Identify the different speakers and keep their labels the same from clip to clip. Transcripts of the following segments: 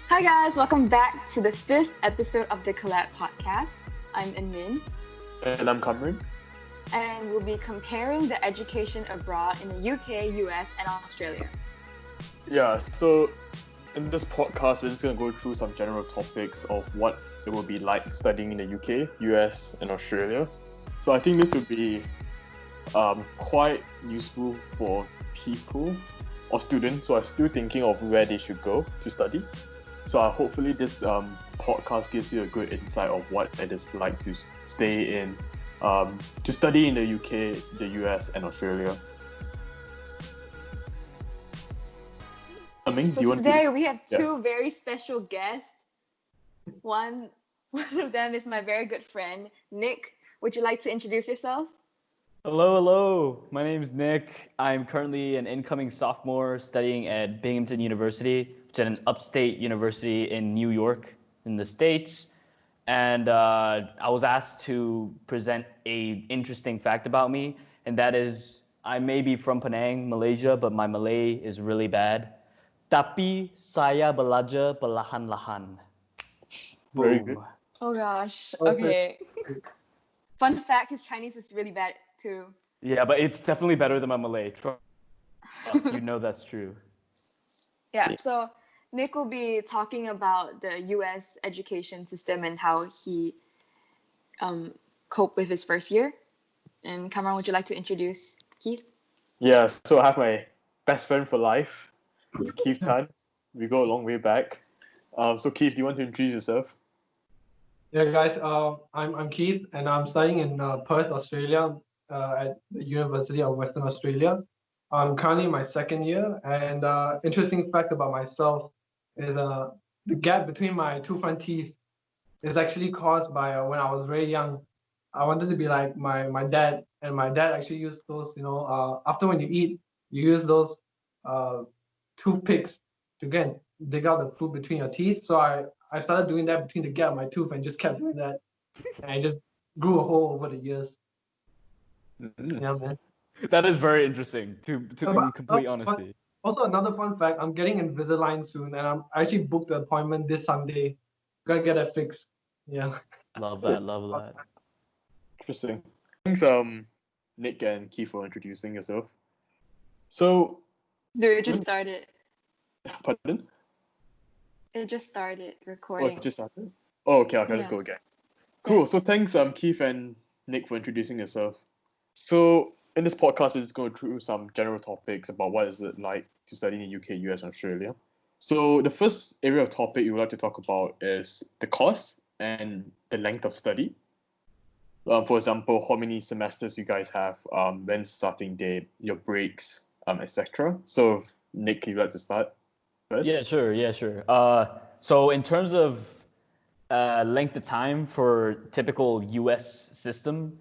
Speaker 1: Hi guys, welcome back to the 5th episode of the .collab.podcast. I'm Min,
Speaker 2: And I'm Kamran.
Speaker 1: and we'll be comparing the education abroad in the UK, US, and Australia.
Speaker 2: Yeah, so in this podcast, we're just going to go through some general topics of what it will be like studying in the UK, US, and Australia. So I think this would be quite useful for people or students who are still thinking of where they should go to study. So hopefully this podcast gives you a good insight of what it is like to stay in, to study in the UK, the US, and Australia. I mean,
Speaker 1: So today we have two very special guests. One of them is my very good friend, Nick. Would you like to introduce yourself?
Speaker 3: Hello. My name is Nick. I'm currently an incoming sophomore studying at Binghamton University, which is an upstate university in New York in the States. And I was asked to present an interesting fact about me, and that is I may be from Penang, Malaysia, but my Malay is really bad. Tapi saya belajar perlahan-lahan.
Speaker 2: Very good.
Speaker 1: Oh gosh, okay. Fun fact, his Chinese is really bad too.
Speaker 3: Yeah, but it's definitely better than my Malay. Trust, you know that's true.
Speaker 1: Yeah, so Nick will be talking about the US education system and how he coped with his first year. And Kamran, would you like to introduce Keith?
Speaker 2: Yeah, so I have my best friend for life, Keith Tan. We go a long way back. So Keith, do you want to introduce yourself?
Speaker 4: Yeah, guys. I'm Keith, and I'm studying in Perth, Australia, at the University of Western Australia. I'm currently in my second year, and interesting fact about myself is the gap between my two front teeth is actually caused by when I was very young. I wanted to be like my dad, and my dad actually used those, after when you eat, you use those toothpicks to again dig out the food between your teeth. So I started doing that between the gap of my tooth and just kept doing that. And I just grew a hole over the years.
Speaker 2: Mm-hmm.
Speaker 4: Yeah, man.
Speaker 3: That is very interesting, to be complete honesty.
Speaker 4: Also, another fun fact, I'm getting Invisalign soon, and I actually booked the appointment this Sunday. Gotta get it fixed. Yeah.
Speaker 3: Love that.
Speaker 2: Interesting. Thanks, Nick and Keith, for introducing yourself. So,
Speaker 1: Dude, it just started.
Speaker 2: pardon?
Speaker 1: It just started
Speaker 2: Oh,
Speaker 1: recording.
Speaker 2: it just started? Oh, okay, let's
Speaker 1: Yeah.
Speaker 2: go again. Cool, so thanks, Keith and Nick, for introducing yourself. So, in this podcast, we're just going through some general topics about what is it like to study in the UK, US, and Australia. So, the first area of topic we would like to talk about is the course and the length of study. For example, how many semesters you guys have, when's starting date, your breaks, etc. So, Nick, you'd like to start first?
Speaker 3: Yeah, sure. So in terms of length of time for typical US system,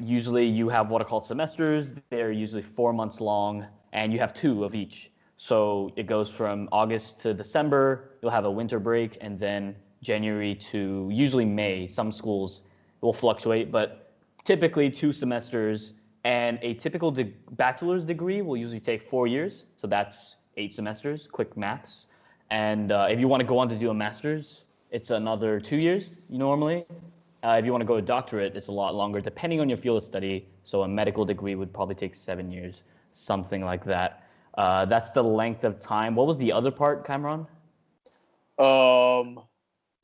Speaker 3: usually you have what are called semesters. They're usually 4 months long, and you have 2 of each. So it goes from August to December. You'll have a winter break, and then January to usually May. Some schools will fluctuate, but typically 2 semesters. And a typical bachelor's degree will usually take 4 years. So that's 8 semesters, quick maths. And if you want to go on to do a master's, it's another 2 years normally. If you want to go to doctorate, it's a lot longer, depending on your field of study. So a medical degree would probably take 7 years, something like that. That's the length of time. What was the other part, Kamran?
Speaker 2: The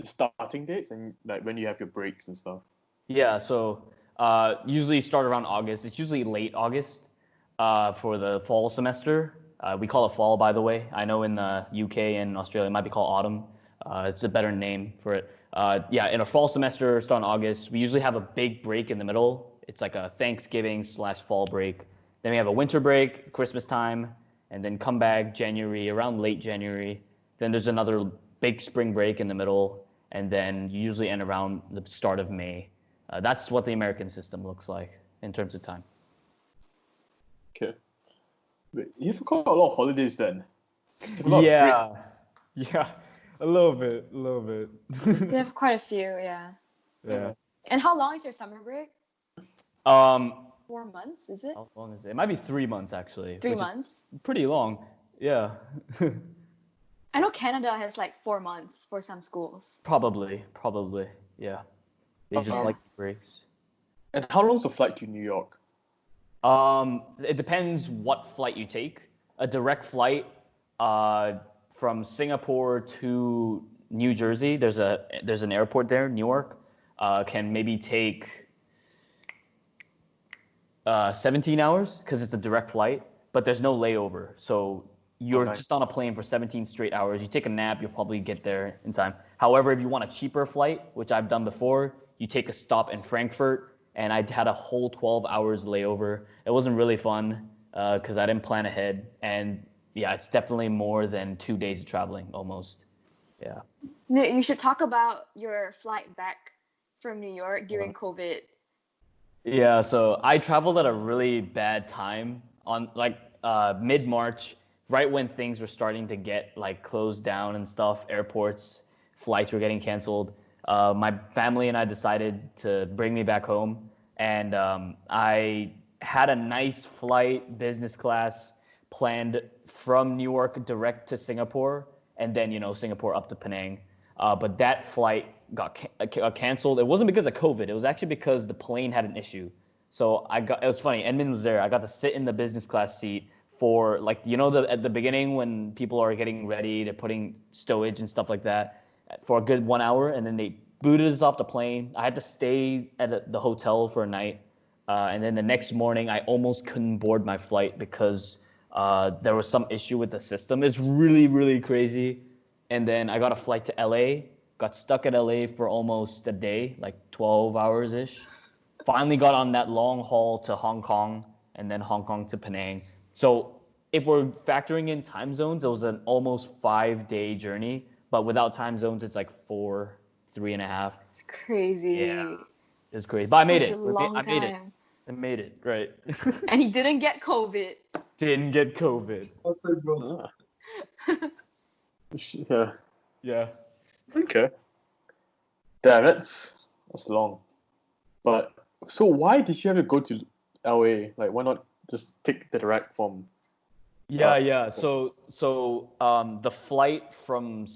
Speaker 2: starting dates and like when you have your breaks and stuff.
Speaker 3: Yeah, so usually start around August. It's usually late August for the fall semester. We call it fall, by the way. I know in the UK and Australia it might be called autumn. It's a better name for it. In a fall semester, start in August. We usually have a big break in the middle. It's like a Thanksgiving/fall break. Then we have a winter break, Christmas time, and then come back January, around late January. Then there's another big spring break in the middle, and then you usually end around the start of May. That's what the American system looks like in terms of time.
Speaker 2: Okay. Wait, you have quite a lot of holidays then. You have a lot of
Speaker 3: Yeah, a little bit.
Speaker 1: They have quite a few, yeah.
Speaker 3: Yeah.
Speaker 1: And how long is your summer break? 4 months, is it?
Speaker 3: How long is it? It might be 3 months actually.
Speaker 1: 3
Speaker 3: which is
Speaker 1: months?
Speaker 3: pretty long. Yeah.
Speaker 1: I know Canada has like 4 months for some schools.
Speaker 3: Probably, yeah. They just
Speaker 2: Yeah.
Speaker 3: like breaks.
Speaker 2: And how long's the flight to New York?
Speaker 3: It depends what flight you take. A direct flight from Singapore to New Jersey, there's an airport there, Newark, can maybe take 17 hours because it's a direct flight, but there's no layover. So you're just on a plane for 17 straight hours. You take a nap, you'll probably get there in time. However, if you want a cheaper flight, which I've done before, you take a stop in Frankfurt, and I had a whole 12 hours layover. It wasn't really fun because I didn't plan ahead. And yeah, it's definitely more than 2 days of traveling almost. Yeah.
Speaker 1: Nick, you should talk about your flight back from New York during COVID.
Speaker 3: Yeah, so I traveled at a really bad time on like mid-March, right when things were starting to get like closed down and stuff. Airports, flights were getting canceled. My family and I decided to bring me back home, and I had a nice flight, business class, planned from Newark direct to Singapore, and then Singapore up to Penang. But that flight got canceled. It wasn't because of COVID. It was actually because the plane had an issue. So it was funny. Edmund was there. I got to sit in the business class seat for at the beginning when people are getting ready, they're putting stowage and stuff like that for a good 1 hour, and then they booted us off the plane. I had to stay at the hotel for a night, and then the next morning I almost couldn't board my flight because there was some issue with the system. It's really, really crazy. And then I got a flight to LA, got stuck at LA for almost a day, like 12 hours ish. Finally got on that long haul to Hong Kong, and then Hong Kong to Penang. So if we're factoring in time zones, it was an almost 5-day journey, but without time zones, it's like 3.5.
Speaker 1: It's crazy.
Speaker 3: Yeah, it's crazy. But I made it. I made it, right?
Speaker 1: And he didn't get COVID.
Speaker 3: Didn't get COVID.
Speaker 2: Yeah.
Speaker 3: Yeah.
Speaker 2: Okay. Damn, that's long. But so why did you have to go to LA? Like, why not just take the direct from?
Speaker 3: Yeah. So the flight from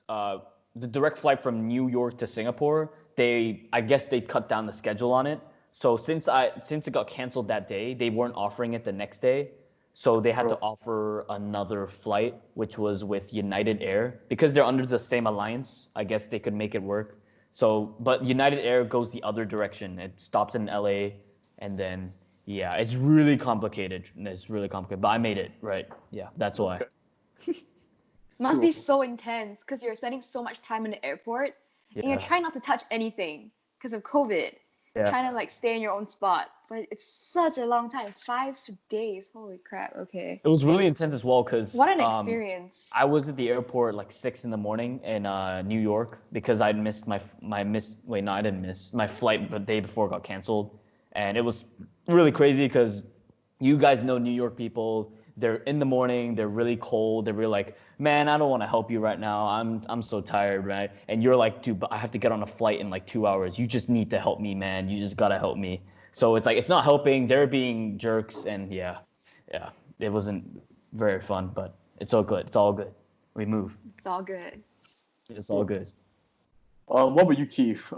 Speaker 3: the direct flight from New York to Singapore, I guess they cut down the schedule on it. So since it got canceled that day, they weren't offering it the next day. So they had to offer another flight, which was with United Air, because they're under the same alliance. I guess they could make it work. So, but United Air goes the other direction. It stops in LA, and then it's really complicated. But I made it, right? Yeah, that's why.
Speaker 1: Must be so intense because you're spending so much time in the airport, and you're trying not to touch anything because of COVID.
Speaker 3: Yeah.
Speaker 1: Trying to like stay in your own spot, but it's such a long time. 5 days. Holy crap. Okay.
Speaker 3: It was really intense as well because
Speaker 1: what an experience.
Speaker 3: I was at the airport like 6 in the morning in New York because I'd missed my flight the day before it got canceled, and it was really crazy because you guys know New York people. They're in the morning, they're really cold, they're really like, man, I don't want to help you right now. I'm so tired, right? And you're like, dude, but I have to get on a flight in like 2 hours. You just need to help me, man. You just gotta help me. So it's like it's not helping. They're being jerks, and yeah, it wasn't very fun, but it's all good. It's all good. We move.
Speaker 1: It's all good.
Speaker 3: It's all good.
Speaker 2: What about you, Keith?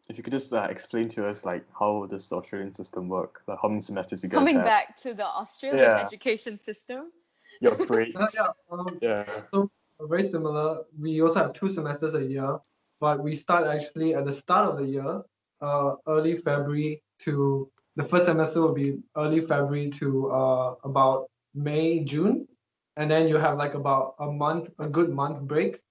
Speaker 2: If you could just explain to us like how does the Australian system work? Like how many semesters you guys
Speaker 1: Coming
Speaker 2: have?
Speaker 1: back to the Australian education system.
Speaker 2: Your breaks.
Speaker 4: So very similar. We also have 2 semesters a year, but we start actually at the start of the year, early February to the first semester will be early February to about May, June, and then you have like about a good month break,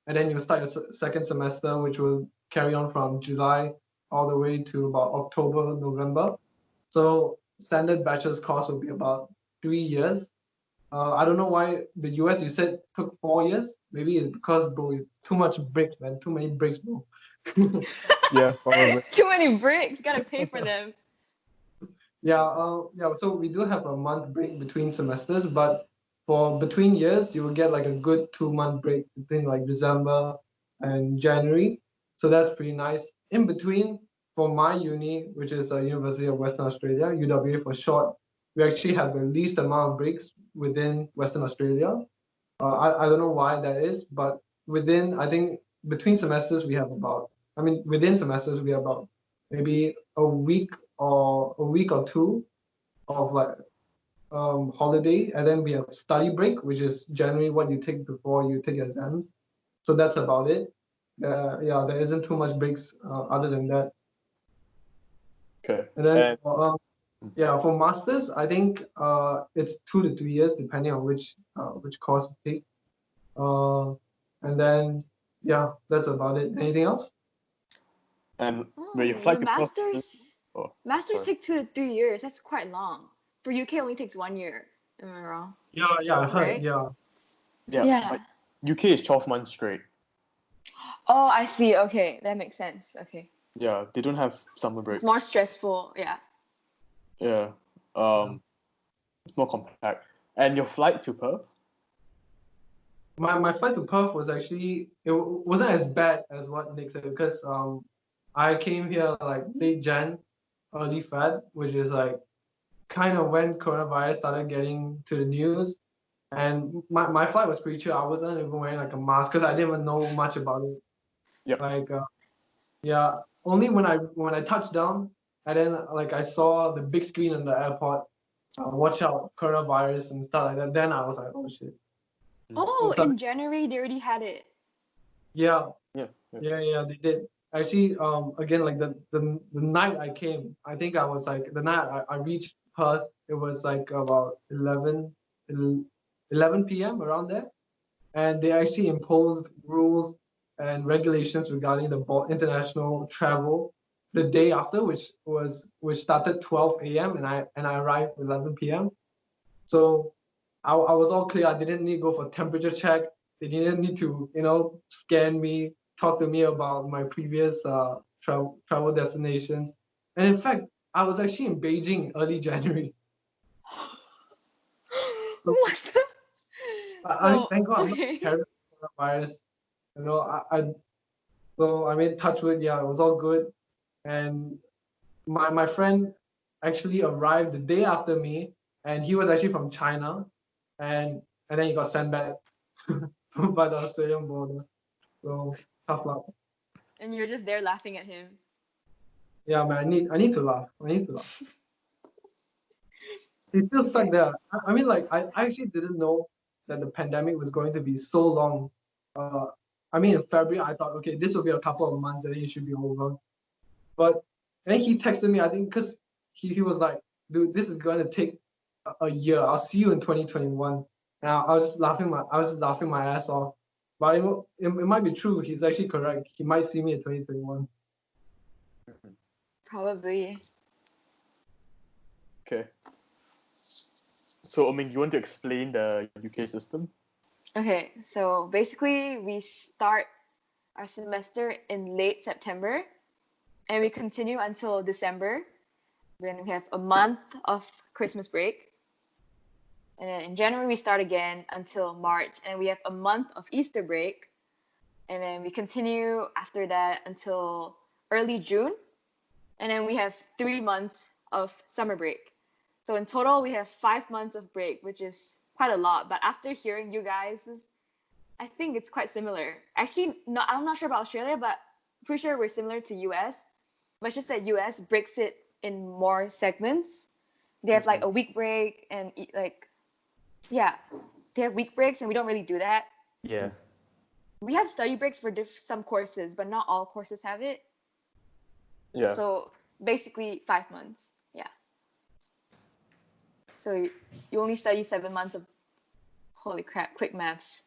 Speaker 4: and then you start your second semester, which will carry on from July all the way to about October, November. So standard bachelor's course will be about 3 years. I don't know why the US you said took 4 years. Maybe it's because, bro, too much breaks, man. Too many breaks, bro.
Speaker 2: Yeah, probably.
Speaker 1: Too many breaks. Gotta pay for them.
Speaker 4: So we do have a month break between semesters, but for between years, you will get like a good 2-month break between like December and January. So that's pretty nice. In between, for my uni, which is University of Western Australia, UWA for short, we actually have the least amount of breaks within Western Australia. I don't know why that is, but I think between semesters we have within semesters we have about maybe a week or two of like holiday, and then we have study break, which is generally what you take before you take exams. So that's about it. Yeah, there isn't too much breaks other than that.
Speaker 2: Okay.
Speaker 4: And then
Speaker 2: And
Speaker 4: for masters, I think it's 2 to 3 years depending on which course you take. And then that's about it. Anything else?
Speaker 2: and
Speaker 1: Oh,
Speaker 2: when you fly
Speaker 1: your
Speaker 2: to Perth,
Speaker 1: masters
Speaker 2: sorry.
Speaker 1: take 2 to 3 years. That's quite long. For UK, only takes 1 year. Am I wrong?
Speaker 4: Yeah, I heard.
Speaker 1: Right?
Speaker 4: Yeah.
Speaker 2: Yeah,
Speaker 1: Yeah.
Speaker 2: but UK is 12 months straight.
Speaker 1: Oh, I see. Okay, that makes sense. Okay.
Speaker 2: Yeah, they don't have summer breaks.
Speaker 1: It's more stressful. Yeah.
Speaker 2: Yeah. It's more compact. And your flight to Perth?
Speaker 4: My flight to Perth was actually wasn't as bad as what Nick said, because I came here like late Jan, early Feb, which is like kind of when coronavirus started getting to the news. And my flight was pretty chill. I wasn't even wearing like a mask because I didn't even know much about it.
Speaker 2: Yep.
Speaker 4: Like only when I touched down, and then like I saw the big screen in the airport, watch out coronavirus and stuff like that. Then I was like, oh shit.
Speaker 1: Oh,
Speaker 4: It's like,
Speaker 1: in January they already had it.
Speaker 4: yeah,
Speaker 2: Yeah.
Speaker 4: they did. Actually, again, like the night I came, I think I was like the night I reached Perth, it was like about 11 p.m. around there, and they actually imposed rules and regulations regarding the international travel the day after, which started 12 a.m. and I arrived 11 p.m. So I was all clear. I didn't need to go for temperature check. They didn't need to, scan me, talk to me about my previous travel destinations. And in fact, I was actually in Beijing early January. So
Speaker 1: What the?
Speaker 4: thank God I'm not
Speaker 1: Okay.
Speaker 4: carrying coronavirus. So I mean, touch wood, yeah, it was all good. And my friend actually arrived the day after me, and he was actually from China, and then he got sent back by the Australian border. So tough luck.
Speaker 1: And you're just there laughing at him.
Speaker 4: Yeah, man, I need to laugh. I need to laugh. He's still stuck there. I mean, like I actually didn't know that the pandemic was going to be so long. I mean, in February, I thought, okay, this will be a couple of months and then it should be over. But then he texted me, I think, because he was like, dude, this is going to take a year. I'll see you in 2021. And I was just laughing my ass off. But it might be true. He's actually correct. He might see me in 2021.
Speaker 1: Probably.
Speaker 2: Okay. So, I mean, you want to explain the UK system?
Speaker 1: Okay, so basically we start our semester in late September and we continue until December. Then we have a month of Christmas break. And then in January we start again until March and we have a month of Easter break. And then we continue after that until early June. And then we have 3 months of summer break. So in total, we have 5 months of break, which is quite a lot. But after hearing you guys, I think it's quite similar. Actually, I'm not sure about Australia, but pretty sure we're similar to US. But it's just that US breaks it in more segments. They have like a week break and they have week breaks and we don't really do that.
Speaker 3: Yeah.
Speaker 1: We have study breaks for some courses, but not all courses have it.
Speaker 2: Yeah.
Speaker 1: So basically 5 months. Yeah. So you only study 7 months of, holy crap, quick maths.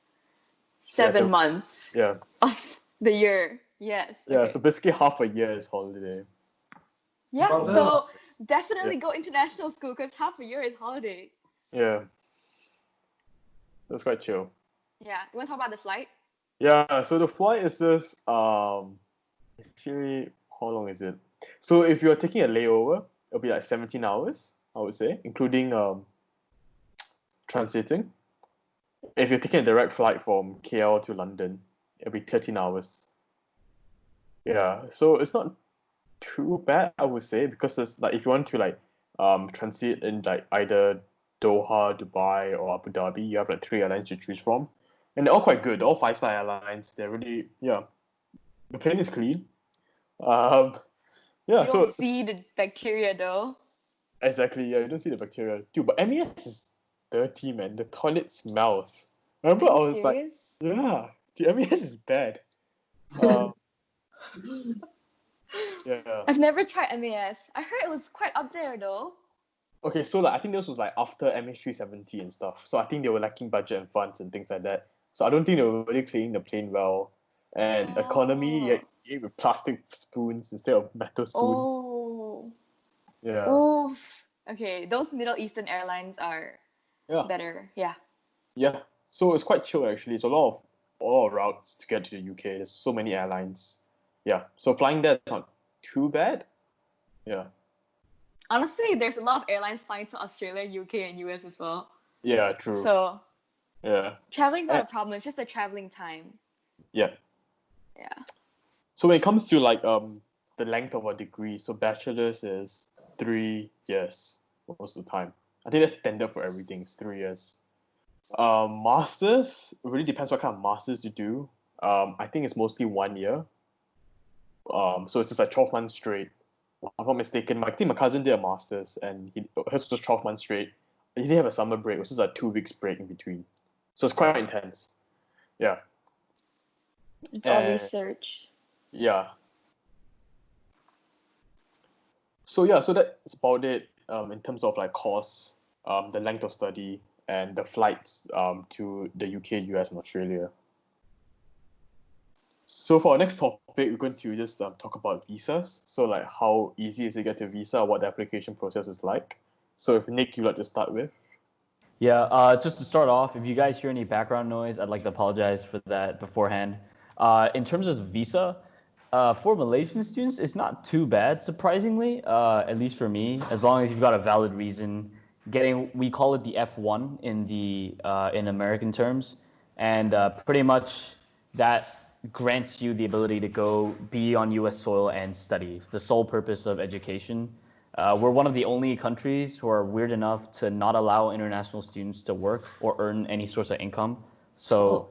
Speaker 1: 7 months
Speaker 2: Yeah.
Speaker 1: of the year. Yes.
Speaker 2: Yeah,
Speaker 1: Okay.
Speaker 2: so basically half a year is holiday.
Speaker 1: Yeah,
Speaker 4: But
Speaker 1: so definitely go international school because half a year is holiday.
Speaker 2: Yeah. That's quite chill.
Speaker 1: Yeah. You want to talk about the flight?
Speaker 2: Yeah, so the flight is just actually, how long is it? So if you're taking a layover, it'll be like 17 hours, I would say, including transiting. If you're taking a direct flight from KL to London, it'll be 13 hours. Yeah, so it's not too bad, I would say, because it's like if you want to like transit in like either Doha, Dubai, or Abu Dhabi, you have like 3 airlines to choose from. And they're all quite good. They're all 5-star airlines. They're really, yeah. The plane is clean. Yeah,
Speaker 1: You don't see the bacteria though.
Speaker 2: exactly. Yeah, you don't see the bacteria. Dude, but MES is dirty, man. The toilet smells. Remember, I
Speaker 1: Are you
Speaker 2: was like,
Speaker 1: serious?
Speaker 2: yeah, the MES is bad. Uh, yeah.
Speaker 1: I've never tried MAS. I heard it was quite up there though.
Speaker 2: Okay, so like I think this was like after MH370 and stuff. So I think they were lacking budget and funds and things like that. So I don't think they were really cleaning the plane well. And economy,
Speaker 1: Oh.
Speaker 2: you ate with plastic spoons instead of metal spoons.
Speaker 1: Oh.
Speaker 2: Yeah.
Speaker 1: Oof. Okay, those Middle Eastern airlines are
Speaker 2: Yeah.
Speaker 1: better. Yeah.
Speaker 2: Yeah. So it's quite chill actually. It's a lot of routes to get to the UK. There's so many airlines. Yeah. So flying there is not too bad. Yeah.
Speaker 1: Honestly, there's a lot of airlines flying to Australia, UK, and US as well.
Speaker 2: Yeah, true.
Speaker 1: So
Speaker 2: Yeah.
Speaker 1: traveling's not a problem. It's just the traveling time.
Speaker 2: Yeah.
Speaker 1: Yeah.
Speaker 2: So when it comes to like the length of a degree, so bachelor's is 3 years most of the time. I think that's standard for everything. It's 3 years. Masters, it really depends what kind of masters you do. I think it's mostly 1 year. So it's just like 12 months straight. If I'm not mistaken, I think my cousin did a master's and his was just 12 months straight. He didn't have a summer break, which is a 2 weeks break in between. So it's quite intense. Yeah.
Speaker 1: It's all
Speaker 2: And-
Speaker 1: research.
Speaker 2: Yeah. So yeah, so that's about it in terms of like course, the length of study, and the flights to the UK, US, and Australia. So for our next topic, we're going to just talk about visas. So like how easy is it to get a visa, what the application process is like. So if Nick, you'd like to start with.
Speaker 3: Yeah, just to start off, if you guys hear any background noise, I'd like to apologize for that beforehand. In terms of the visa, for Malaysian students, it's not too bad, surprisingly, at least for me, as long as you've got a valid reason. We call it the F1 in American terms, and pretty much that grants you the ability to go be on U.S. soil and study. The sole purpose of education. We're one of the only countries who are weird enough to not allow international students to work or earn any sorts of income. So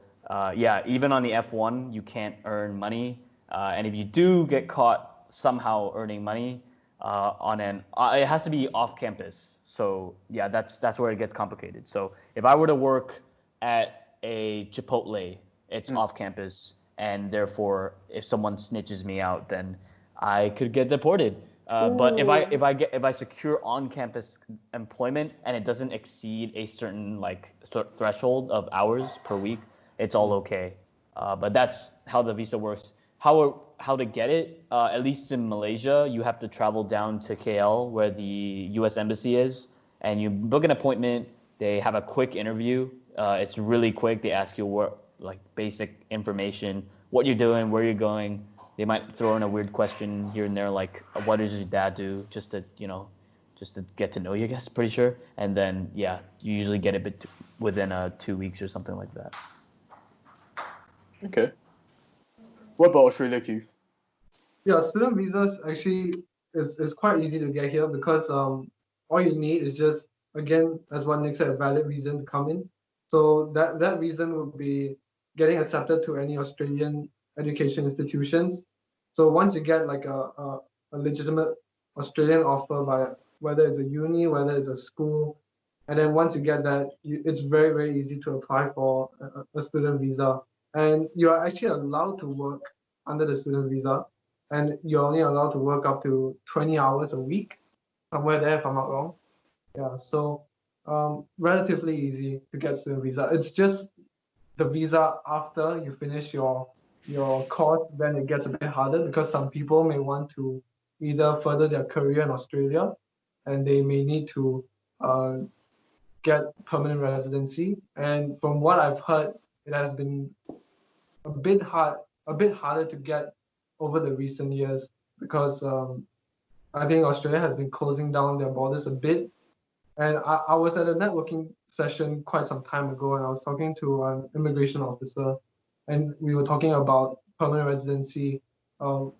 Speaker 3: yeah, even on the F1, you can't earn money. And if you do get caught somehow earning money it has to be off campus. So yeah, that's where it gets complicated. So if I were to work at a Chipotle, it's off campus, and therefore if someone snitches me out, then I could get deported. But if I secure on-campus employment and it doesn't exceed a certain threshold of hours per week, it's all okay. But that's how the visa works. How to get it? At least in Malaysia, you have to travel down to KL where the U.S. Embassy is, and you book an appointment. They have a quick interview. It's really quick. They ask you basic information, what you're doing, where you're going. They might throw in a weird question here and there, like, what does your dad do? Just to get to know you, I guess, pretty sure. And then, yeah, you usually get it within 2 weeks or something like that.
Speaker 2: Okay. What about Australia, Keith?
Speaker 4: Yeah, student visas actually is quite easy to get here because all you need is just, again, as what Nick said, a valid reason to come in. So that reason would be getting accepted to any Australian education institutions. So once you get like a legitimate Australian offer by whether it's a uni, whether it's a school, and then once you get that, it's very, very easy to apply for a student visa. And you are actually allowed to work under the student visa, and you're only allowed to work up to 20 hours a week, somewhere there if I'm not wrong. Yeah, so relatively easy to get student visa. It's just the visa after you finish your course, then it gets a bit harder because some people may want to either further their career in Australia, and they may need to get permanent residency. And from what I've heard, it has been a bit harder to get over the recent years because I think Australia has been closing down their borders a bit. And I was at a networking session quite some time ago, and I was talking to an immigration officer, and we were talking about permanent residency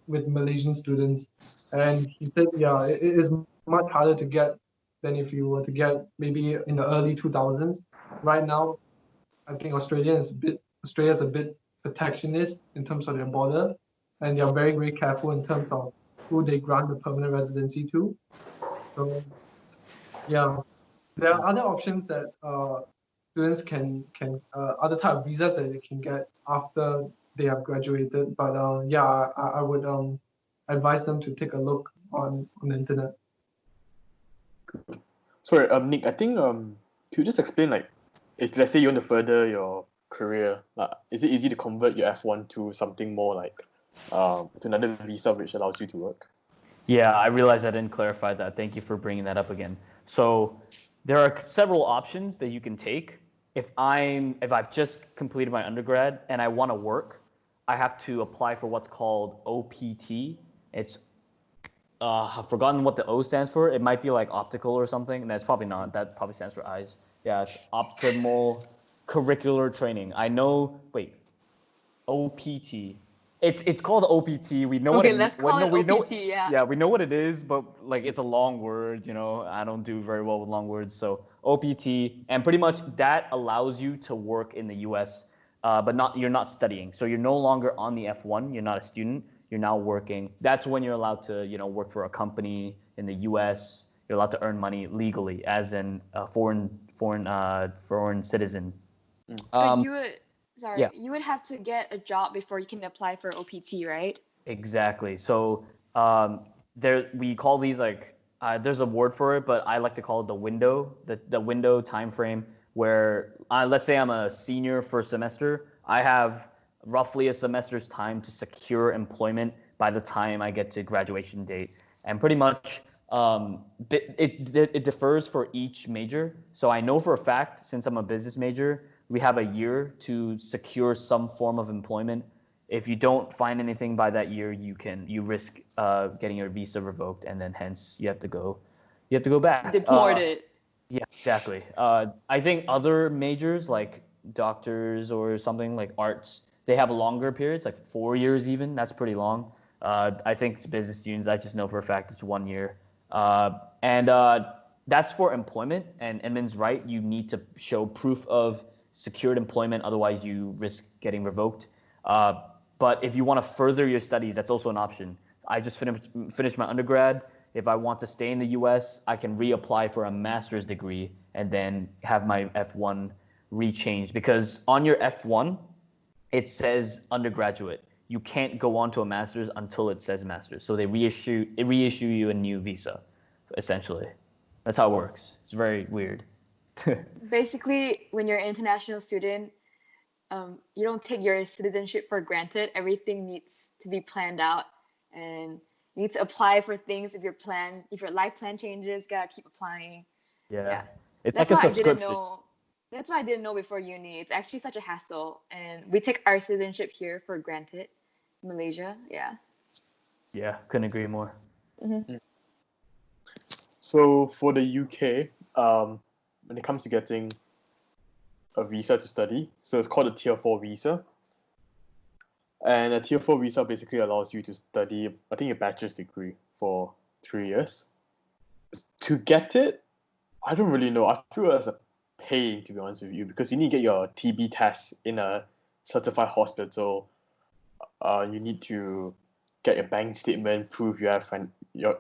Speaker 4: with Malaysian students. And he said, yeah, it is much harder to get than if you were to get maybe in the early 2000s. Right now, I think Australia is a bit Australia is a bit protectionist in terms of their border, and they are very, very careful in terms of who they grant the permanent residency to. So yeah, there are other options that students can other type of visas that they can get after they have graduated. But yeah, I would advise them to take a look on the internet.
Speaker 2: Sorry, Nick, I think could you just explain, like, if let's say you want to further your career, is it easy to convert your F1 to something more like to another visa which allows you to work?
Speaker 3: Yeah, I realized I didn't clarify that. Thank you for bringing that up again. So there are several options that you can take. If I've just completed my undergrad and I want to work, I have to apply for what's called OPT. It's I've forgotten what the O stands for. It might be like optical or something. And that's probably not. That probably stands for eyes. Yeah, it's optimal curricular training. I know. Wait, OPT. It's called OPT. We know what
Speaker 1: Okay,
Speaker 3: it
Speaker 1: let's call it OPT. Yeah.
Speaker 3: Yeah, we know what it is, but like it's a long word. I don't do very well with long words. So OPT, and pretty much that allows you to work in the U.S. But you're not studying. So you're no longer on the F1. You're not a student. You're now working. That's when you're allowed to, work for a company in the U.S. You're allowed to earn money legally as a foreign citizen.
Speaker 1: But you would have to get a job before you can apply for OPT, right?
Speaker 3: Exactly. So we call these there's a word for it, but I like to call it the window, the window time frame where let's say I'm a senior first semester. I have roughly a semester's time to secure employment by the time I get to graduation date. And pretty much it differs for each major. So I know for a fact, since I'm a business major, we have a year to secure some form of employment. If you don't find anything by that year, you risk getting your visa revoked, and then hence you have to go back.
Speaker 1: Deported.
Speaker 3: Yeah, exactly. I think other majors like doctors or something like arts, they have longer periods, like 4 years even. That's pretty long. I think it's business students, I just know for a fact it's 1 year. And that's for employment. And Edmund's right. You need to show proof of secured employment. Otherwise, you risk getting revoked. But if you want to further your studies, that's also an option. I just finished my undergrad. If I want to stay in the U.S., I can reapply for a master's degree and then have my F1 rechanged. Because on your F1, it says undergraduate. You can't go on to a master's until it says master's. So they reissue you a new visa, essentially. That's how it works. It's very weird.
Speaker 1: Basically, when you're an international student, you don't take your citizenship for granted. Everything needs to be planned out, and you need to apply for things. If your life plan changes, gotta keep applying.
Speaker 3: Yeah. It's like a subscription.
Speaker 1: That's why I didn't know before uni. It's actually such a hassle, and we take our citizenship here for granted. Malaysia, yeah.
Speaker 3: Yeah, couldn't agree more.
Speaker 1: Mm-hmm.
Speaker 2: So for the UK, when it comes to getting a visa to study, so it's called a Tier 4 visa. And a Tier 4 visa basically allows you to study, I think, a bachelor's degree for 3 years. To get it, I don't really know. I feel it's a pain, to be honest with you, because you need to get your TB test in a certified hospital. You need to get your bank statement, prove you're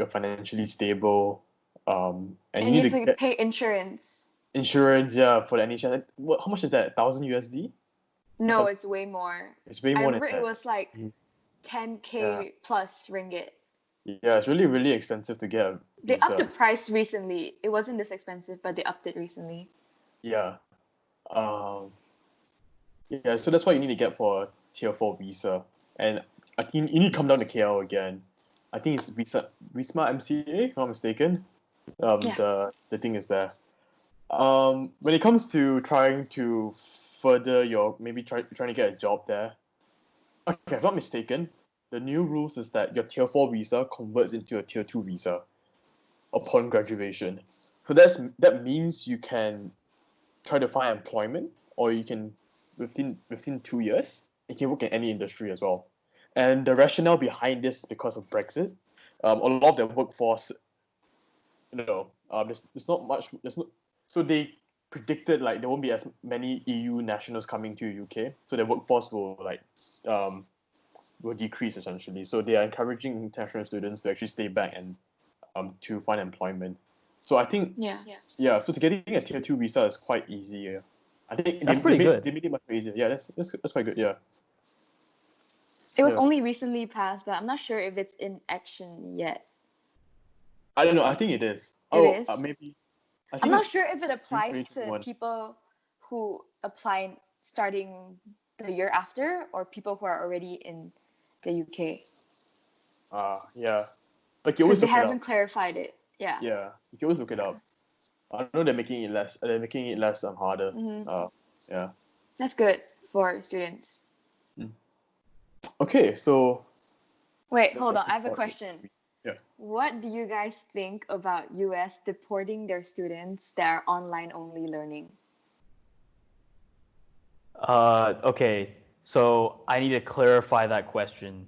Speaker 2: financially stable. And you need to
Speaker 1: pay insurance.
Speaker 2: Insurance, yeah, for the NHS. How much is that? 1,000 USD?
Speaker 1: No, it's way more.
Speaker 2: It's way more. I
Speaker 1: remember it was like 10K plus ringgit.
Speaker 2: Yeah, it's really, really expensive to get a visa.
Speaker 1: They upped the price recently. It wasn't this expensive, but they upped it recently.
Speaker 2: Yeah. Yeah, so that's what you need to get for a Tier 4 visa. And I think you need to come down to KL again. I think it's Wisma MCA, if I'm not mistaken. The thing is there. When it comes to trying to further trying to get a job there, okay, if I'm not mistaken, the new rules is that your Tier 4 visa converts into a Tier 2 visa upon graduation. So that means you can try to find employment, or you can within 2 years, you can work in any industry as well. And the rationale behind this is because of Brexit. A lot of their workforce, there's not much. So they predicted like there won't be as many EU nationals coming to UK, so their workforce will will decrease essentially. So they are encouraging international students to actually stay back and to find employment. So I think so to getting a tier 2 visa is quite easy. Yeah. I think
Speaker 3: That's pretty good.
Speaker 2: They made it much easier. Yeah, that's quite good. Yeah.
Speaker 1: It was only recently passed, but I'm not sure if it's in action yet.
Speaker 2: I don't know. I think it is.
Speaker 1: It is?
Speaker 2: Maybe.
Speaker 1: I'm not sure if it applies to
Speaker 2: 2021.
Speaker 1: people who apply starting the year after or people who are already in the UK.
Speaker 2: Yeah. But you always
Speaker 1: Because they
Speaker 2: look it
Speaker 1: haven't
Speaker 2: up.
Speaker 1: clarified it. Yeah.
Speaker 2: Yeah, you can always look it up. I know they're making it less. They're making it less harder. Yeah.
Speaker 1: That's good for students.
Speaker 2: Okay, so.
Speaker 1: Wait, hold on. I have a question.
Speaker 2: Yeah.
Speaker 1: What do you guys think about US deporting their students that are online only learning?
Speaker 3: Okay, so I need to clarify that question.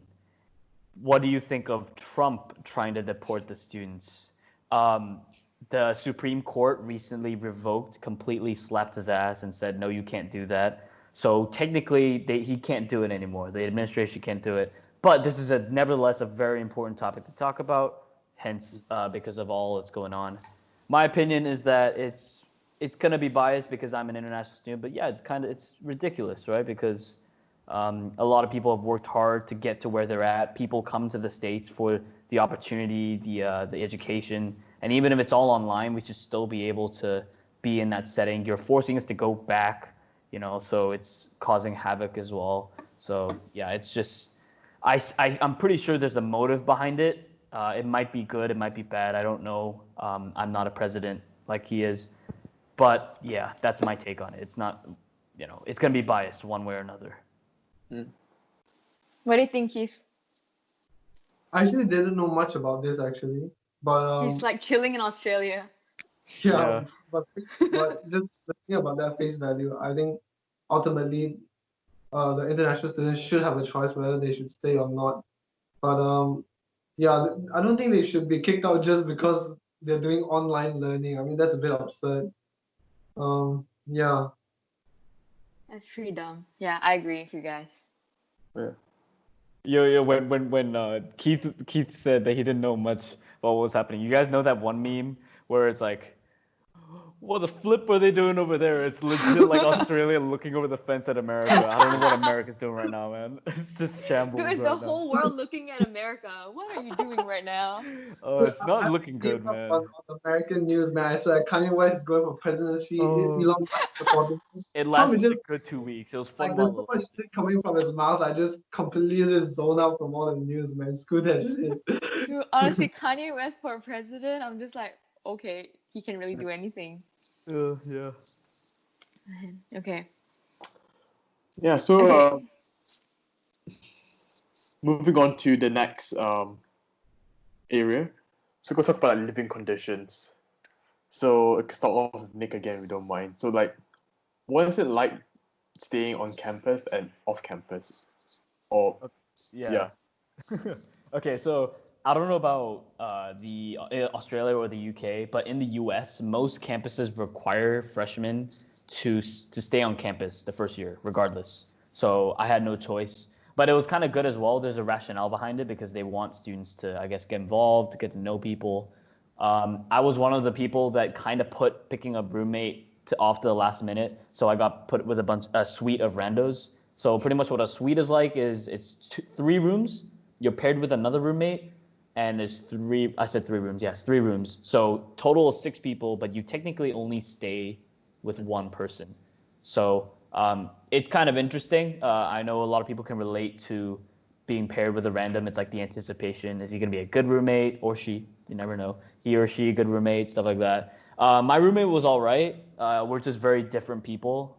Speaker 3: What do you think of Trump trying to deport the students? The Supreme Court recently completely slapped his ass and said, no, you can't do that. So technically, he can't do it anymore. The administration can't do it. But this is nevertheless a very important topic to talk about, hence because of all that's going on. My opinion is that it's going to be biased because I'm an international student, but yeah, it's ridiculous, right? Because a lot of people have worked hard to get to where they're at. People come to the States for the opportunity, the education, and even if it's all online, we should still be able to be in that setting. You're forcing us to go back, so it's causing havoc as well. So yeah, it's just, I'm pretty sure there's a motive behind it. It might be good, it might be bad. I don't know. I'm not a president like he is. But yeah, that's my take on it. It's not, it's going to be biased one way or another.
Speaker 1: What do you think, Keith?
Speaker 4: I actually didn't know much about this actually, but
Speaker 1: He's like chilling in Australia.
Speaker 4: yeah. But just the thing about that face value, I think ultimately the international students should have a choice whether they should stay or not. But yeah, I don't think they should be kicked out just because they're doing online learning. I mean, that's a bit absurd. Yeah.
Speaker 1: That's pretty dumb. Yeah, I agree with you guys.
Speaker 2: Yeah.
Speaker 3: Yo, when Keith said that he didn't know much about what was happening, you guys know that one meme where it's like, what the flip are they doing over there? It's legit like Australia looking over the fence at America. I don't know what America's doing right now, man. It's just shambles.
Speaker 1: Dude, it's the whole world looking at America. What are you doing right now?
Speaker 3: Oh, it's not looking good, man.
Speaker 4: On American news, man, I saw Kanye West is going for presidency. Elon Musk supporting him.
Speaker 3: It lasted a good 2 weeks. It was fun.
Speaker 4: There's so much shit coming from his mouth. I just completely just zone out from all the news, man. Screw that shit.
Speaker 1: Dude, honestly, Kanye West for president, I'm just like, okay, he can really do anything.
Speaker 3: Yeah.
Speaker 1: Okay.
Speaker 2: Yeah, so moving on to the next area. So we'll talk about living conditions. So I can start off with Nick again if you don't mind. So what is it like staying on campus and off campus? Yeah.
Speaker 3: Okay, so I don't know about the Australia or the UK, but in the US, most campuses require freshmen to stay on campus the first year, regardless. So I had no choice. But it was kind of good as well. There's a rationale behind it because they want students to, I guess, get involved, to get to know people. I was one of the people that kind of put picking a roommate off to the last minute. So I got put with a suite of randos. So pretty much what a suite is like is it's 3 rooms. You're paired with another roommate. And there's 3 rooms. Yes, 3 rooms. So total of 6 people, but you technically only stay with 1 person. So it's kind of interesting. I know a lot of people can relate to being paired with a random. It's like the anticipation. Is he going to be a good roommate or she? You never know. He or she, good roommate, stuff like that. My roommate was all right. We're just very different people.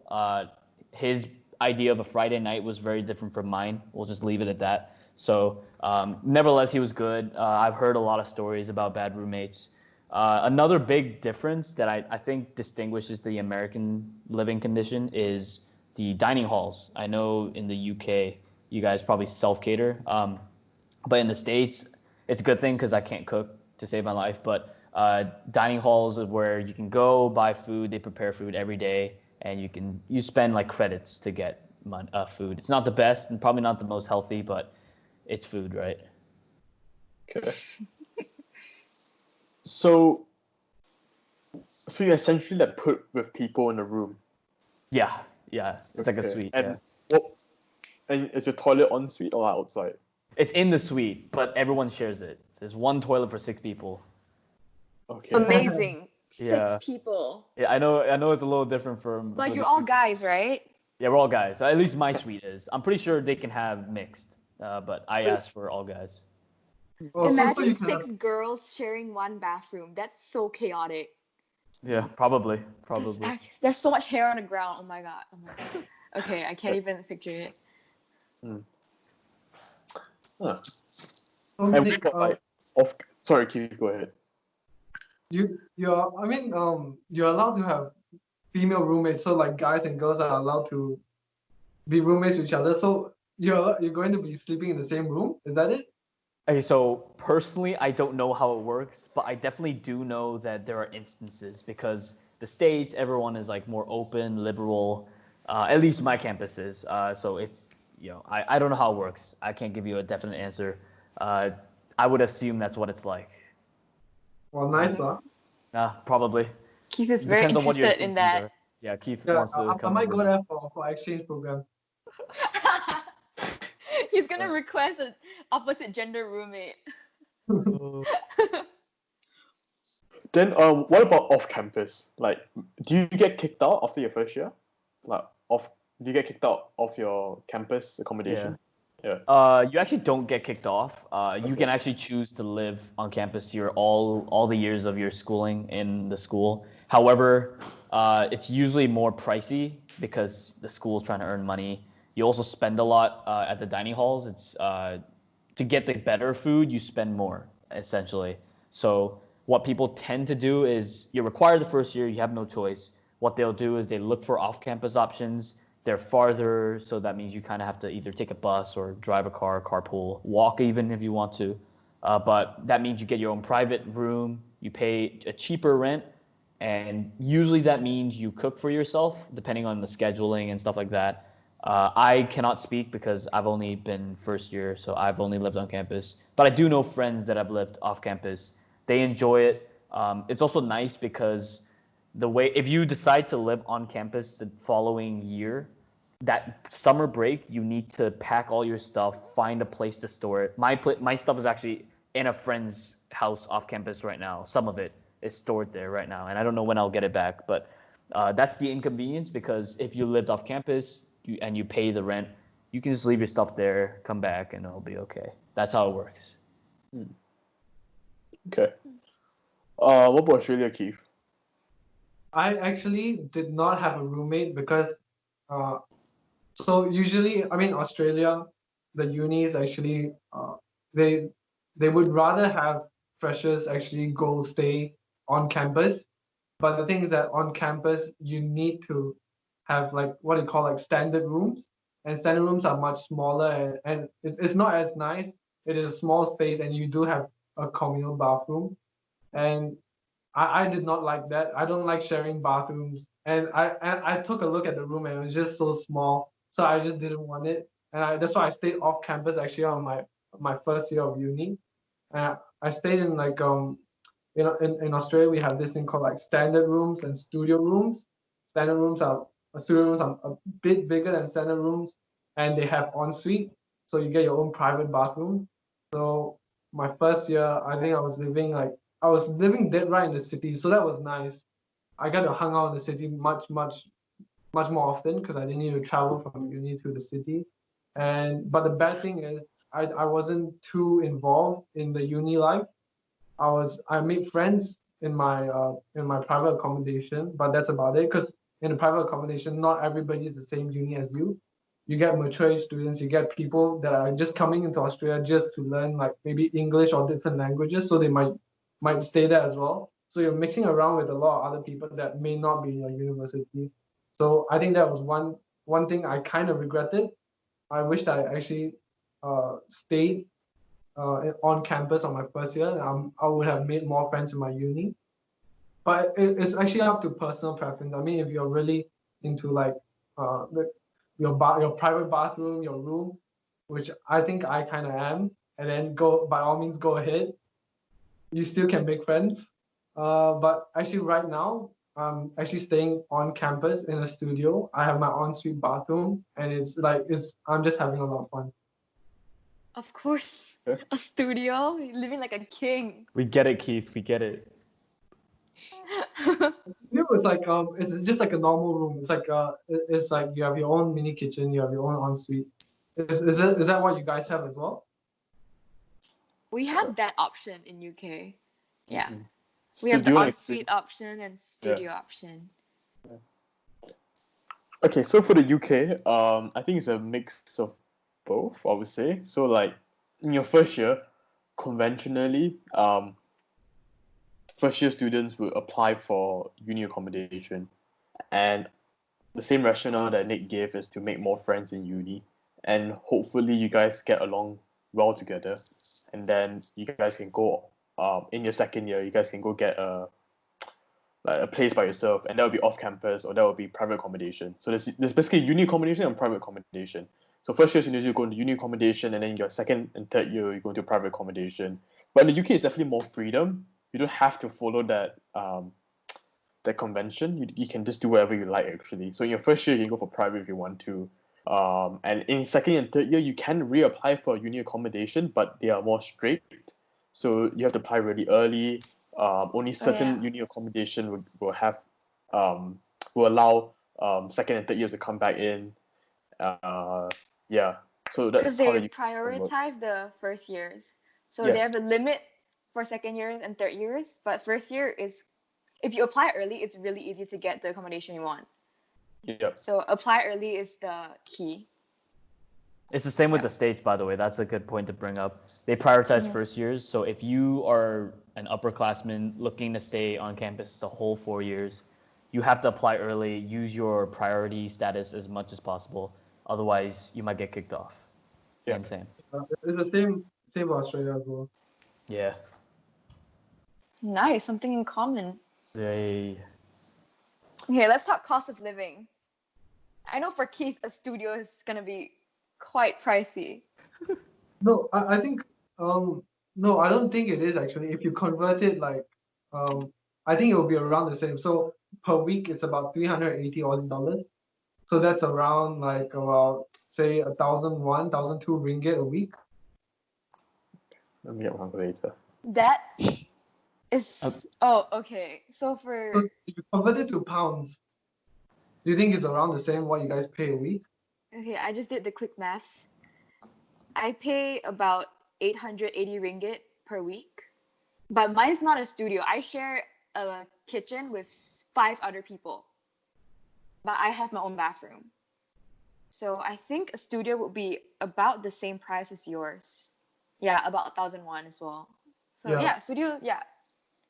Speaker 3: His idea of a Friday night was very different from mine. We'll just leave it at that. So nevertheless, he was good. I've heard a lot of stories about bad roommates. Another big difference that I think distinguishes the American living condition is the dining halls. I know in the UK, you guys probably self-cater. But in the States, it's a good thing because I can't cook to save my life. But Dining halls is where you can go buy food. They prepare food every day, and you spend like credits to get food. It's not the best and probably not the most healthy, but it's food, right?
Speaker 2: Okay. So you essentially like put with people in a room.
Speaker 3: Yeah. It's like a
Speaker 2: Okay.
Speaker 3: suite.
Speaker 2: And
Speaker 3: Yeah.
Speaker 2: and is your toilet en suite or outside?
Speaker 3: It's in the suite, but everyone shares it. There's one toilet for 6 people.
Speaker 2: Okay.
Speaker 1: Amazing.
Speaker 3: Yeah.
Speaker 1: 6 people.
Speaker 3: Yeah, I know it's a little different from.
Speaker 1: Like
Speaker 3: for
Speaker 1: you're
Speaker 3: the
Speaker 1: all
Speaker 3: suite.
Speaker 1: guys, right?
Speaker 3: Yeah, we're all guys. At least my suite is. I'm pretty sure they can have mixed, but I asked for all guys.
Speaker 4: Oh, so
Speaker 1: Imagine
Speaker 4: you can
Speaker 1: 6 girls sharing one bathroom. That's so chaotic.
Speaker 3: Yeah, probably.
Speaker 1: There's so much hair on the ground. Oh my god. Okay, I can't even picture it.
Speaker 2: Huh.
Speaker 4: So
Speaker 2: And
Speaker 4: Nick,
Speaker 2: what about, like sorry, Keith, go ahead.
Speaker 4: you're allowed to have female roommates, so like guys and girls are allowed to be roommates with each other. So you're going to be sleeping in the same room? Is that it?
Speaker 3: Okay, so personally, I don't know how it works, but I definitely do know that there are instances because the States, everyone is like more open, liberal. At least my campus is. So if I don't know how it works. I can't give you a definite answer. I would assume that's what it's like.
Speaker 4: Well, nice, huh?
Speaker 3: Probably.
Speaker 1: Keith is very
Speaker 3: Depends on what your
Speaker 1: interested in
Speaker 3: intentions
Speaker 1: that.
Speaker 3: are. Yeah, Keith
Speaker 4: Yeah,
Speaker 3: wants to
Speaker 4: I
Speaker 3: come
Speaker 4: might
Speaker 3: over
Speaker 4: go
Speaker 3: now.
Speaker 4: there for exchange program.
Speaker 1: He's gonna request an opposite gender roommate.
Speaker 2: Then what about off campus? Like, do you get kicked out after your first year? Like do you get kicked out of your campus accommodation? Yeah.
Speaker 3: You actually don't get kicked off. You can actually choose to live on campus here all the years of your schooling in the school. However, it's usually more pricey because the school's trying to earn money. You also spend a lot at the dining halls. It's to get the better food, you spend more essentially. So what people tend to do is you're required the first year, you have no choice. What they'll do is they look for off-campus options. They're farther, so that means you kind of have to either take a bus or drive a car, carpool, walk even if you want to. But that means you get your own private room, you pay a cheaper rent, and usually that means you cook for yourself, depending on the scheduling and stuff like that. I cannot speak because I've only been first year, so I've only lived on campus. But I do know friends that have lived off campus. They enjoy it. It's also nice because if you decide to live on campus the following year, that summer break, you need to pack all your stuff, find a place to store it. My stuff is actually in a friend's house off campus right now. Some of it is stored there right now, and I don't know when I'll get it back. But that's the inconvenience because if you lived off campus and you pay the rent, you can just leave your stuff there, come back, and it'll be okay. That's how it works.
Speaker 2: Okay. What about Australia, Keith?
Speaker 4: I actually did not have a roommate because so usually, Australia, the unis actually they would rather have freshers actually go stay on campus. But the thing is that on campus you need to have like what you call like standard rooms, and standard rooms are much smaller and it's not as nice. It is a small space and you do have a communal bathroom, and I did not like that. I don't like sharing bathrooms. And I took a look at the room and it was just so small. So I just didn't want it. And that's why I stayed off campus actually on my first year of uni. And I stayed in like in Australia we have this thing called like standard rooms and studio rooms. Studio rooms are a bit bigger than standard rooms, and they have ensuite, so you get your own private bathroom. So my first year, I think I was living dead right in the city, so that was nice. I got to hang out in the city much more often because I didn't need to travel from uni to the city. But the bad thing is I wasn't too involved in the uni life. I made friends in my private accommodation, but that's about it. Because in a private accommodation, not everybody is the same uni as you. You get mature age students, you get people that are just coming into Australia just to learn like maybe English or different languages, so they might stay there as well. So you're mixing around with a lot of other people that may not be in your university. So I think that was one thing I kind of regretted. I wished I actually stayed on campus on my first year, I would have made more friends in my uni. But it's actually up to personal preference. I mean, if you're really into like your private bathroom, your room, which I think I kind of am, and then by all means go ahead. You still can make friends. But actually right now I'm actually staying on campus in a studio. I have my ensuite bathroom, and I'm just having a lot of fun.
Speaker 1: Of course, a studio, living like a king.
Speaker 3: We get it, Keith. We get it.
Speaker 4: It's like it's just like a normal room. It's like you have your own mini kitchen, you have your own ensuite. Is that what you guys have as well?
Speaker 1: We have that option in UK. Yeah.
Speaker 2: Mhm.
Speaker 1: We have the
Speaker 2: Studio
Speaker 1: ensuite option and studio option.
Speaker 2: Okay, so for the UK, I think it's a mix of both, I would say. So like in your first year, conventionally, first year students will apply for uni accommodation, and the same rationale that Nick gave is to make more friends in uni, and hopefully you guys get along well together, and then you guys can go in your second year, you guys can go get a place by yourself, and that will be off campus or that will be private accommodation. So there's basically uni accommodation and private accommodation. So first year you go into uni accommodation, and then your second and third year you go into private accommodation. But in the UK, it's definitely more freedom. You don't have to follow that convention. You can just do whatever you like actually. So in your first year you can go for private if you want to. And in second and third year you can reapply for uni accommodation, but they are more strict. So you have to apply really early. Only certain uni accommodation will allow second and third years to come back in. So that's
Speaker 1: because
Speaker 2: how
Speaker 1: they
Speaker 2: the
Speaker 1: prioritize the first years. So
Speaker 2: Yes.
Speaker 1: they have a limit for second years and third years, but first year is, if you apply early, it's really easy to get the accommodation you want.
Speaker 2: Yeah.
Speaker 1: So apply early is the key.
Speaker 3: It's the same with the States, by the way. That's a good point to bring up. They prioritize first years. So if you are an upperclassman looking to stay on campus the whole 4 years, you have to apply early, use your priority status as much as possible. Otherwise, you might get kicked off. You know what I'm saying?
Speaker 4: It's the same for Australia as well.
Speaker 3: Yeah.
Speaker 1: Nice, something in common.
Speaker 3: They...
Speaker 1: Okay, let's talk cost of living. I know for Keith, a studio is gonna be quite pricey.
Speaker 4: No, I think no, I don't think it is actually. If you convert it I think it will be around the same. So per week it's about 380 Aussie dollars. So that's around about say 1,001, 1,002 ringgit a week.
Speaker 2: Let me get my calculator.
Speaker 1: That is okay. So for
Speaker 4: So if you convert it to pounds, do you think it's around the same what you guys pay a week?
Speaker 1: okay, I just did the quick maths. I pay about 880 ringgit per week. But mine's not a studio. I share a kitchen with 5 other people. But I have my own bathroom. So I think a studio would be about the same price as yours. Yeah, about 1,001 as well. So studio,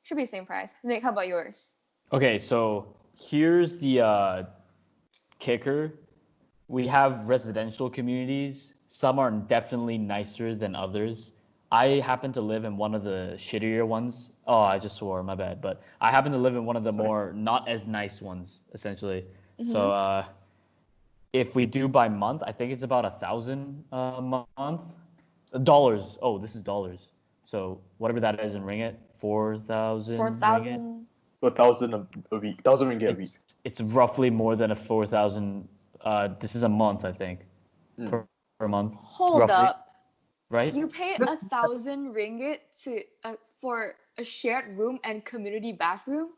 Speaker 1: should be the same price. Nick, how about yours?
Speaker 3: Okay, so here's the kicker. We have residential communities. Some are definitely nicer than others. I happen to live in one of the shittier ones. Oh, I just swore, my bad. But I happen to live in one of the more not as nice ones, essentially.
Speaker 1: Mm-hmm.
Speaker 3: So if we do by month, I think it's about 1,000 a month. Dollars. Oh, this is dollars. So whatever that is in ringgit, 4,000.
Speaker 1: 4,000.
Speaker 2: 1,000 a week, 1,000 ringgit a week.
Speaker 3: It's roughly more than a 4,000. This is a month, I think, per month.
Speaker 1: Hold
Speaker 3: roughly.
Speaker 1: up.
Speaker 3: Right?
Speaker 1: You pay 1,000 ringgit for a shared room and community bathroom?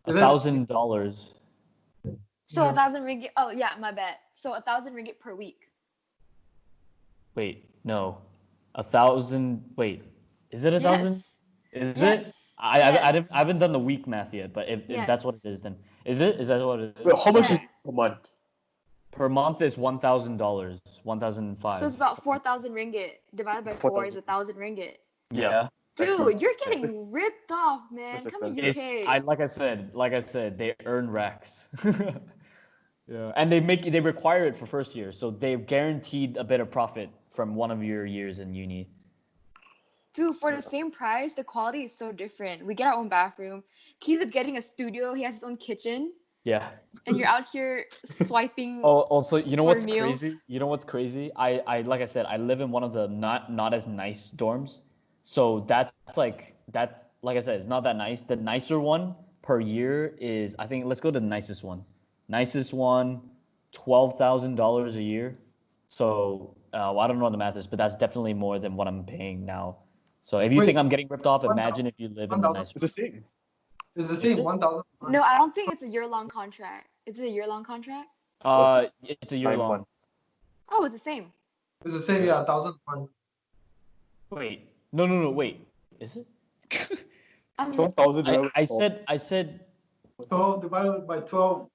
Speaker 3: $1,000.
Speaker 1: So 1,000 ringgit. Oh yeah, my bad. So 1,000 ringgit per week.
Speaker 3: Wait, no. 1,000. Wait, is it 1,000?
Speaker 1: Yes.
Speaker 3: Is it? I haven't done the week math yet, but if that's what it is, then is it? Is that what it is?
Speaker 2: Wait, how much is it per month?
Speaker 3: Per month is $1,000, 1,005.
Speaker 1: So it's about 4,000 ringgit divided by 4 is 1,000 ringgit.
Speaker 3: Yeah.
Speaker 1: Dude, you're getting ripped off, man. Come to UK.
Speaker 3: Like I said, they earn racks. Yeah, and they require it for first year, so they've guaranteed a bit of profit from one of your years in uni.
Speaker 1: Dude, for the same price, the quality is so different. We get our own bathroom. Keith is getting a studio. He has his own kitchen,
Speaker 3: Yeah.
Speaker 1: and you're out here swiping
Speaker 3: Oh, also, you know
Speaker 1: for
Speaker 3: what's
Speaker 1: meals.
Speaker 3: crazy? You know what's crazy? I like I said, I live in one of the not as nice dorms. So that's like I said, it's not that nice. The nicer one per year is, I think, let's go to the nicest one. Nicest one, $12,000 a year. So I don't know what the math is, but that's definitely more than what I'm paying now. So if you
Speaker 4: Wait,
Speaker 3: think I'm getting ripped off,
Speaker 4: 1,000
Speaker 3: imagine if you live in the nice.
Speaker 2: It's the same.
Speaker 4: It's the
Speaker 3: Is
Speaker 4: same,
Speaker 3: it?
Speaker 4: 1,000.
Speaker 1: No, I don't think it's a year-long contract. Is it a year-long contract?
Speaker 3: It's a year
Speaker 2: 9
Speaker 3: long.
Speaker 2: months.
Speaker 1: Oh, it's the same.
Speaker 4: It's the same, yeah, 1,001.
Speaker 3: Wait, no, wait. Is it?
Speaker 2: 12,000 divided by 12.
Speaker 3: I said
Speaker 4: 12 divided by 12.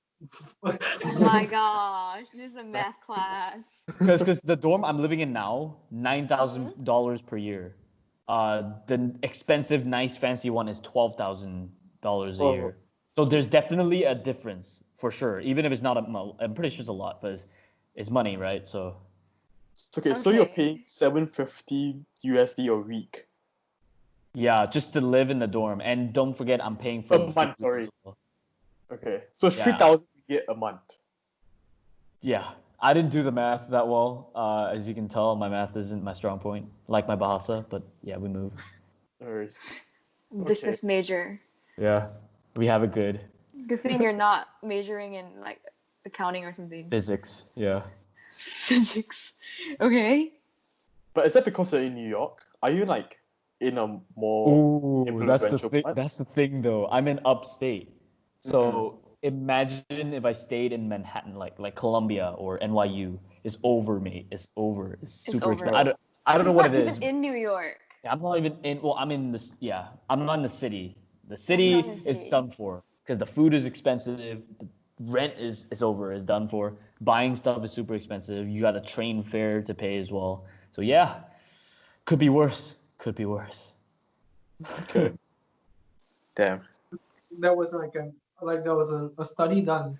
Speaker 1: Oh my gosh, this is a math class.
Speaker 3: because the dorm I'm living in now, $9,000 per year. The expensive, nice, fancy one is $12,000 a
Speaker 2: Oh.
Speaker 3: year. So there's definitely a difference for sure. Even if it's not I'm pretty sure it's a lot, but it's money, right? So
Speaker 2: Okay, so you're
Speaker 1: Okay.
Speaker 2: paying $750 USD a week.
Speaker 3: yeah, just to live in the dorm, and don't forget I'm paying for
Speaker 2: A
Speaker 3: the
Speaker 2: month,
Speaker 3: food
Speaker 2: sorry.
Speaker 3: as well.
Speaker 2: Okay, so
Speaker 3: Yeah.
Speaker 2: 3,000 you get a month.
Speaker 3: Yeah, I didn't do the math that well. As you can tell, my math isn't my strong point, like my Bahasa. But yeah, we move.
Speaker 2: Alright.
Speaker 1: Business major.
Speaker 3: Yeah, we have it good.
Speaker 1: Good thing you're not majoring in like accounting or something.
Speaker 3: Physics. Yeah.
Speaker 1: Physics. Okay.
Speaker 2: But is that because you're in New York? Are you like in a more
Speaker 3: Ooh, that's the
Speaker 2: influential
Speaker 3: thing.
Speaker 2: part?
Speaker 3: That's the thing, though. I'm in upstate, so imagine if I stayed in Manhattan, like Columbia or NYU. It's over, mate. It's over. It's super
Speaker 1: over.
Speaker 3: expensive. I don't know
Speaker 1: He's
Speaker 3: what
Speaker 1: not
Speaker 3: it
Speaker 1: even
Speaker 3: is.
Speaker 1: in New York.
Speaker 3: I'm not even in. Well, I'm in this. Yeah, I'm not in the city. The
Speaker 1: not
Speaker 3: city
Speaker 1: in the
Speaker 3: is
Speaker 1: city.
Speaker 3: done for because the food is expensive. The rent is over. Is done for. Buying stuff is super expensive. You got a train fare to pay as well. So yeah, could be worse. Could be worse.
Speaker 2: Okay. Damn.
Speaker 4: There was a study done.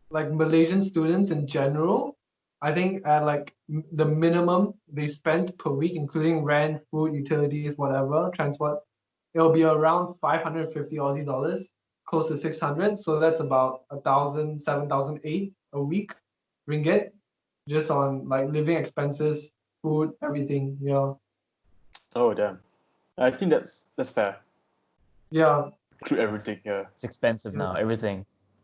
Speaker 4: Like Malaysian students in general, I think at like the minimum they spent per week, including rent, food, utilities, whatever, transport, it'll be around 550 Aussie dollars, close to 600. So that's about 1,000, 7,008 a week ringgit, just on like living expenses, food, everything. Yeah,
Speaker 2: Oh damn. I think that's fair.
Speaker 4: yeah.
Speaker 2: Include everything, yeah.
Speaker 3: It's expensive now. Everything.